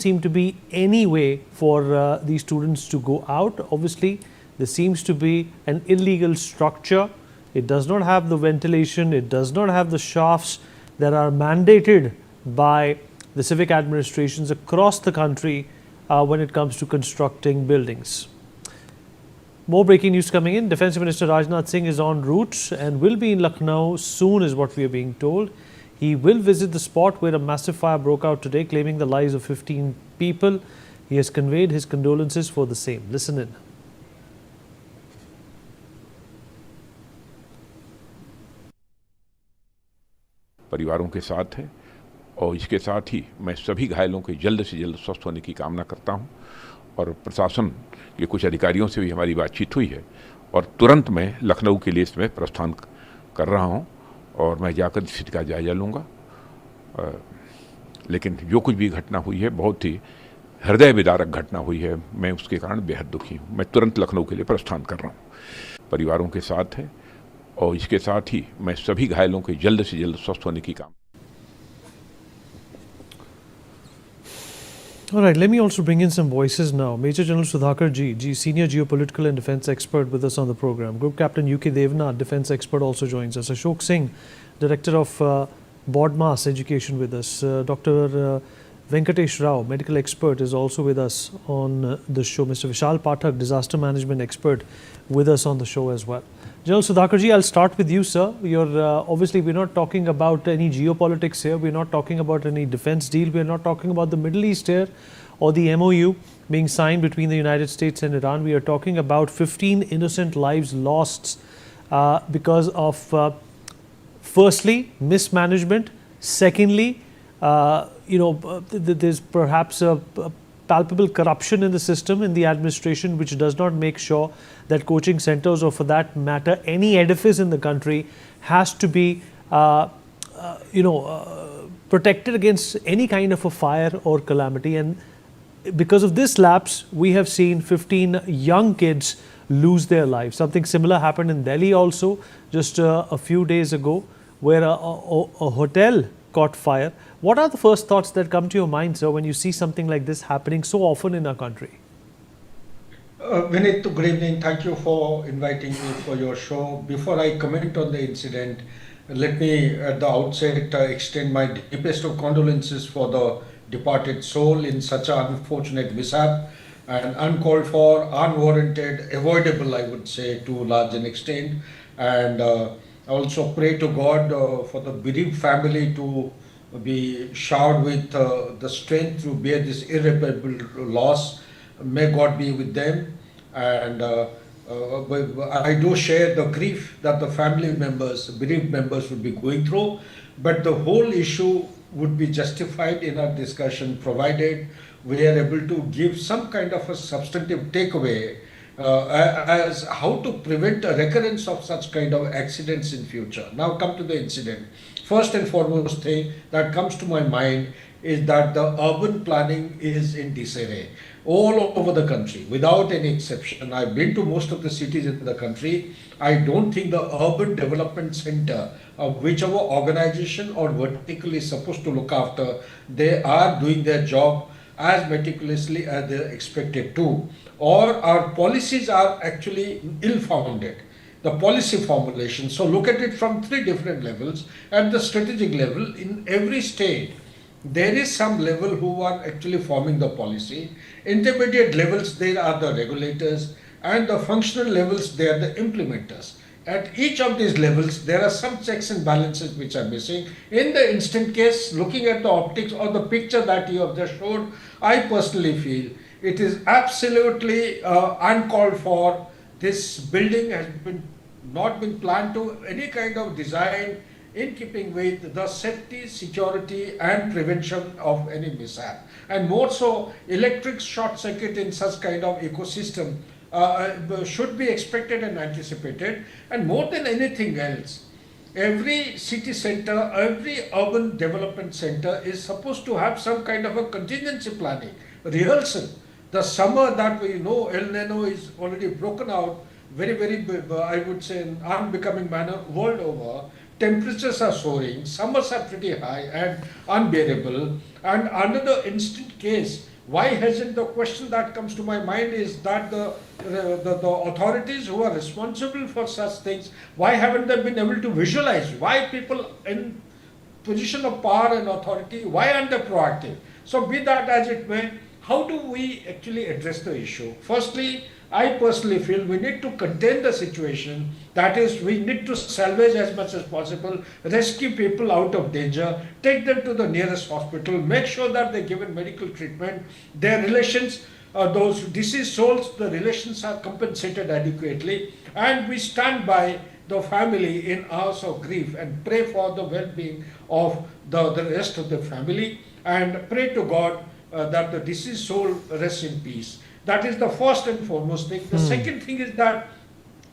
seem to be any way for these students to go out. Obviously, there seems to be an illegal structure. It does not have the ventilation. It does not have the shafts that are mandated by the civic administrations across the country when it comes to constructing buildings. More breaking news coming in. Defence Minister Rajnath Singh is en route and will be in Lucknow soon, is what we are being told. He will visit the spot where a massive fire broke out today, claiming the lives of 15 people. He has conveyed his condolences for the same. Listen in. परिवारों के साथ है और इसके साथ ही मैं सभी घायलों के जल्द से जल्द स्वस्थ होने की कामना करता हूं और प्रशासन के कुछ अधिकारियों से भी हमारी बातचीत हुई है और तुरंत मैं लखनऊ के लिए इसमें प्रस्थान कर रहा हूं और मैं जाकर स्थिति का जायजा लूँगा। लेकिन जो कुछ भी घटना हुई है बहुत ही हृदय विदारक घटना हुई है। मैं उसके कारण बेहद दुखी हूँ। मैं तुरंत लखनऊ के लिए प्रस्थान कर रहा हूँ। परिवारों के साथ है और इसके साथ ही मैं सभी घायलों के जल्द से जल्द स्वस्थ होने की कामना। All right, let me also bring in some voices now. Major General Sudhakar G, Senior Geopolitical and Defence Expert with us on the program. Group Captain UK Devnath, Defence Expert, also joins us. Ashok Singh, Director of BODMAS Education with us. Dr. Venkatesh Rao, Medical Expert, is also with us on the show. Mr. Vishal Pathak, Disaster Management Expert, with us on the show as well. General Sudhakar Ji, I'll start with you, sir. You're obviously, we're not talking about any geopolitics here. We're not talking about any defense deal. We're not talking about the Middle East here or the MOU being signed between the United States and Iran. We are talking about 15 innocent lives lost because of, firstly, mismanagement. Secondly, there's perhaps a palpable corruption in the system, in the administration, which does not make sure that coaching centers, or for that matter, any edifice in the country, has to be, protected against any kind of a fire or calamity. And because of this lapse, we have seen 15 young kids lose their lives. Something similar happened in Delhi also just a few days ago, where a hotel caught fire. What are the first thoughts that come to your mind, sir, when you see something like this happening so often in our country? Vinit, good evening. Thank you for inviting me for your show. Before I comment on the incident, let me at the outset extend my deepest of condolences for the departed soul in such an unfortunate mishap, and uncalled for, unwarranted, avoidable, I would say, to a large an extent. And I also pray to God for the bereaved family to be showered with the strength to bear this irreparable loss. May God be with them. And I do share the grief that the family members, bereaved members, would be going through. But the whole issue would be justified in our discussion, provided we are able to give some kind of a substantive takeaway as how to prevent a recurrence of such kind of accidents in future. Now come to the incident. First and foremost thing that comes to my mind is that the urban planning is in disarray all over the country, without any exception. I've been to most of the cities in the country. I don't think the urban development center of whichever organization or vertical is supposed to look after, they are doing their job as meticulously as they're expected to, or our policies are actually ill-founded. The policy formulation. So look at it from three different levels. At the strategic level, in every state, there is some level who are actually forming the policy. Intermediate levels, there are the regulators, and the functional levels, they are the implementers. At each of these levels, there are some checks and balances which are missing. In the instant case, looking at the optics or the picture that you have just showed, I personally feel it is absolutely uncalled for. This building has not been planned to any kind of design in keeping with the safety, security and prevention of any mishap. And more so, electric short circuit in such kind of ecosystem should be expected and anticipated. And more than anything else, every city center, every urban development center is supposed to have some kind of a contingency planning, rehearsal. The summer that we know, El Nino is already broken out very, I would say, in unbecoming manner world over. Temperatures are soaring, summers are pretty high and unbearable. And under the instant case, Why hasn't the question that comes to my mind is that the authorities who are responsible for such things, why haven't they been able to visualize? Why people in position of power and authority, why aren't they proactive? So be that as it may, how do we actually address the issue? Firstly, I personally feel we need to contain the situation. That is, we need to salvage as much as possible, rescue people out of danger, take them to the nearest hospital, make sure that they're given medical treatment, their relations, those deceased souls, the relations are compensated adequately, and we stand by the family in hours of grief and pray for the well-being of the rest of the family, and pray to God that the deceased soul rests in peace. That is the first and foremost thing. The second thing is that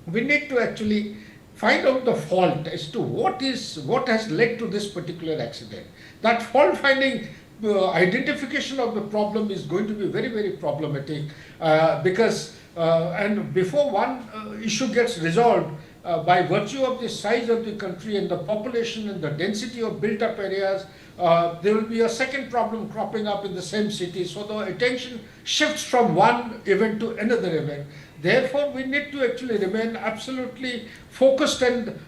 we need to actually find out the fault as to what has led to this particular accident. That fault finding, identification of the problem is going to be very, very problematic, because and before one issue gets resolved, by virtue of the size of the country and the population and the density of built up areas, there will be a second problem cropping up in the same city. So the attention shifts from one event to another event. Therefore, we need to actually remain absolutely focused and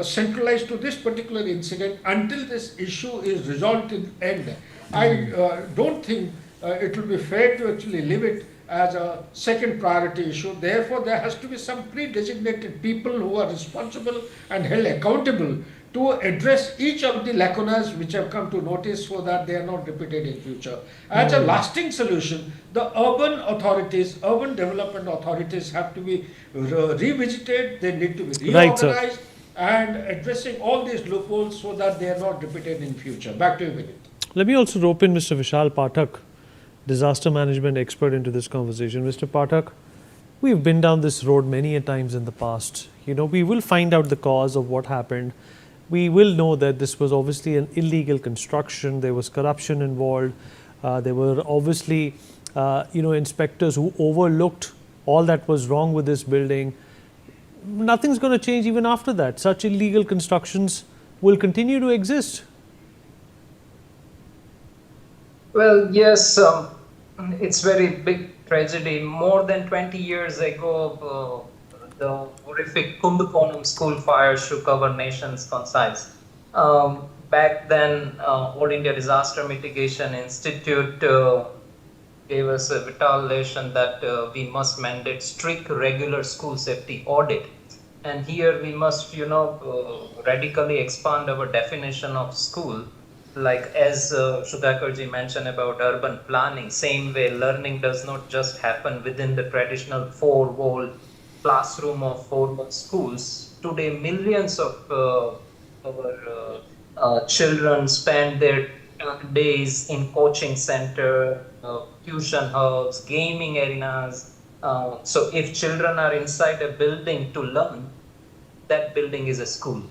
centralized to this particular incident until this issue is resolved in the end. I don't think it will be fair to actually leave it as a second priority issue. Therefore, there has to be some pre-designated people who are responsible and held accountable to address each of the lacunas which have come to notice so that they are not repeated in future. As a lasting solution, the urban authorities, urban development authorities have to be revisited, they need to be reorganized, and addressing all these loopholes so that they are not repeated in future. Back to you, Vinit. Let me also rope in Mr. Vishal Pathak, disaster management expert, into this conversation. Mr. Pathak, we've been down this road many a times in the past. You know, we will find out the cause of what happened. We will know that this was obviously an illegal construction. There was corruption involved. There were obviously, inspectors who overlooked all that was wrong with this building. Nothing's going to change even after that. Such illegal constructions will continue to exist. Well, yes, it's very big tragedy. More than 20 years ago, the horrific Kumbhakonam school fire shook our nation's conscience. Back then, All India Disaster Mitigation Institute gave us a vital lesson that we must mandate strict regular school safety audit. And here we must, radically expand our definition of school. Like as Sudhakarji mentioned about urban planning, same way learning does not just happen within the traditional four-wall classroom of four-wall schools. Today, millions of our children spend their days in coaching center, tuition hubs, gaming arenas. So if children are inside a building to learn, that building is a school.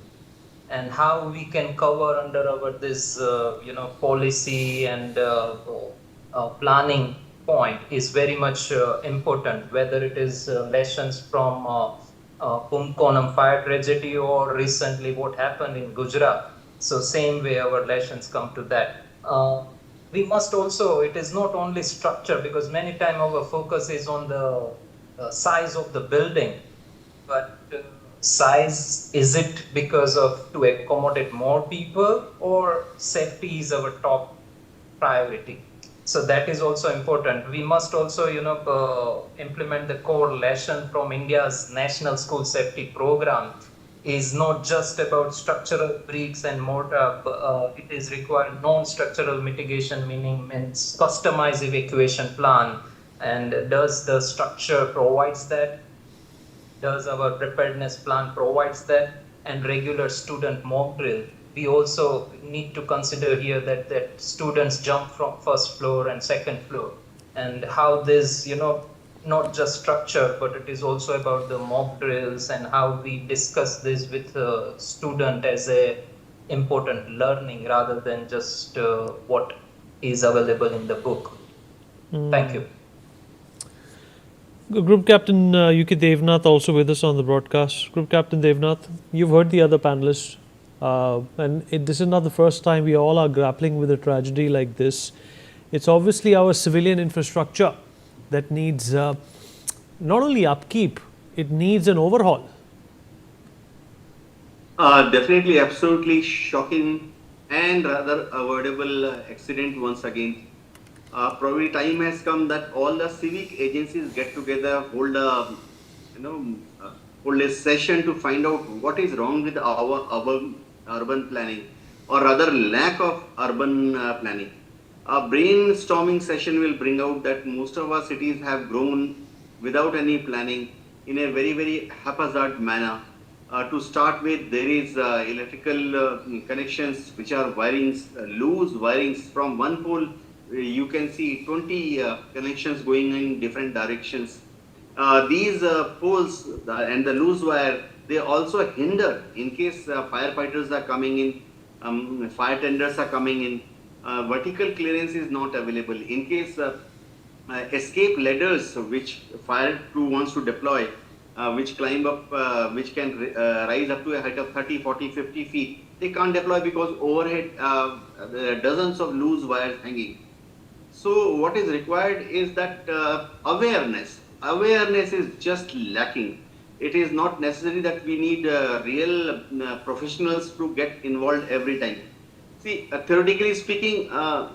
And how we can cover under our this policy and planning point is very much important, whether it is lessons from Kumbhakonam fire tragedy or recently what happened in Gujarat. So same way our lessons come to that. We must also, it is not only structure, because many times our focus is on the size of the building, but size, is it because of to accommodate more people, or safety is our top priority? So that is also important. We must also implement the core lesson from India's National School Safety Program. Is not just about structural bricks and mortar. It is required non-structural mitigation, means customized evacuation plan. And does the structure provides that? Does our preparedness plan provides that? And regular student mock drill. We also need to consider here that students jump from first floor and second floor, and how this, not just structure, but it is also about the mock drills and how we discuss this with the student as a important learning rather than just what is available in the book. Thank you. Group Captain UK Devnath also with us on the broadcast. Group Captain Devnath, you've heard the other panelists, and this is not the first time we all are grappling with a tragedy like this. It's obviously our civilian infrastructure that needs not only upkeep, it needs an overhaul. Definitely, absolutely shocking and rather avoidable accident once again. Probably time has come that all the civic agencies get together, you know, hold a session to find out what is wrong with our urban planning, or rather lack of urban planning. A brainstorming session will bring out that most of our cities have grown without any planning in a very haphazard manner. To start with, there is electrical connections which are wirings, loose wirings from one pole. You can see 20 connections going in different directions. These poles and the loose wire, they also hinder in case firefighters are coming in, fire tenders are coming in. Vertical clearance is not available. In case escape ladders which fire crew wants to deploy, which climb up, which can rise up to a height of 30, 40, 50 feet, they can't deploy because overhead there are dozens of loose wires hanging. So what is required is that awareness. Awareness is just lacking. It is not necessary that we need real professionals to get involved every time. See, theoretically speaking,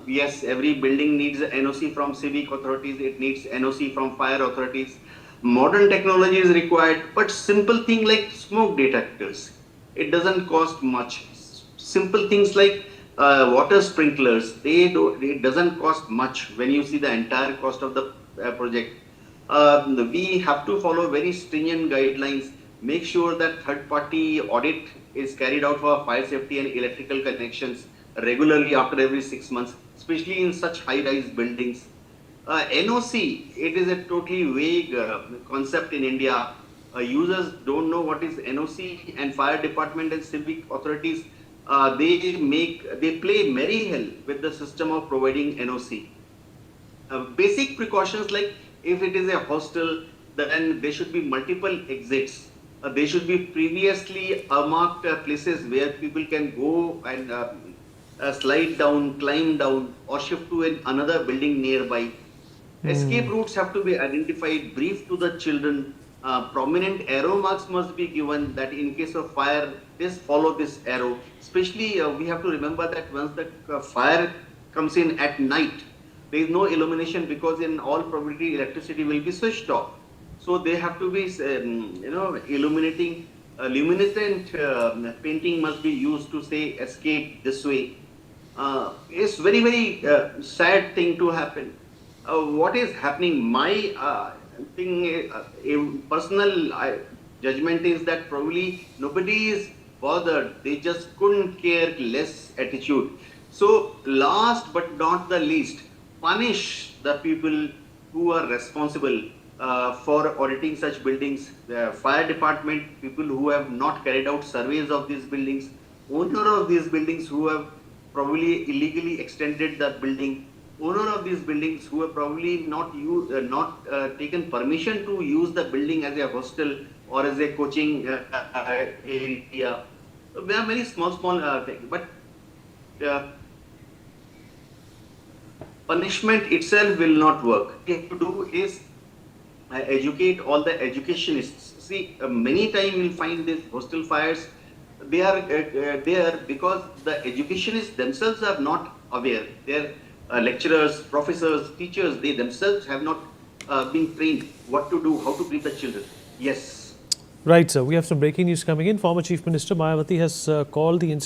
yes, every building needs NOC from civic authorities, it needs NOC from fire authorities. Modern technology is required, but simple thing like smoke detectors, it doesn't cost much. Simple things like water sprinklers, it doesn't cost much when you see the entire cost of the project. We have to follow very stringent guidelines, make sure that third-party audit is carried out for fire safety and electrical connections regularly after every 6 months, especially in such high-rise buildings. NOC, it is a totally vague concept in India. Users don't know what is NOC, and fire department and civic authorities, they play merry hell with the system of providing NOC. Basic precautions like if it is a hostel, then there should be multiple exits. There should be previously marked places where people can go and slide down, climb down, or shift to another building nearby. Escape routes have to be identified, briefed to the children. Prominent arrow marks must be given that in case of fire, just follow this arrow. Especially, we have to remember that once the fire comes in at night, there is no illumination because in all probability electricity will be switched off. So they have to be, illuminating. Luminescent painting must be used to say escape this way. It's very sad thing to happen. What is happening? My personal judgment is that probably nobody is bothered. They just couldn't care less attitude. So last but not the least, punish the people who are responsible for auditing such buildings. The fire department, people who have not carried out surveys of these buildings, owner of these buildings who have probably illegally extended the building, owner of these buildings who have probably not taken permission to use the building as a hostel or as a coaching area. There are many small things, but punishment itself will not work. What you have to do is educate all the educationists. See, many times you'll find these hostel fires, they are there because the educationists themselves are not aware. They're lecturers, professors, teachers, they themselves have not been trained what to do, how to treat the children. Yes. Right, sir. We have some breaking news coming in. Former Chief Minister Mayawati has called the incident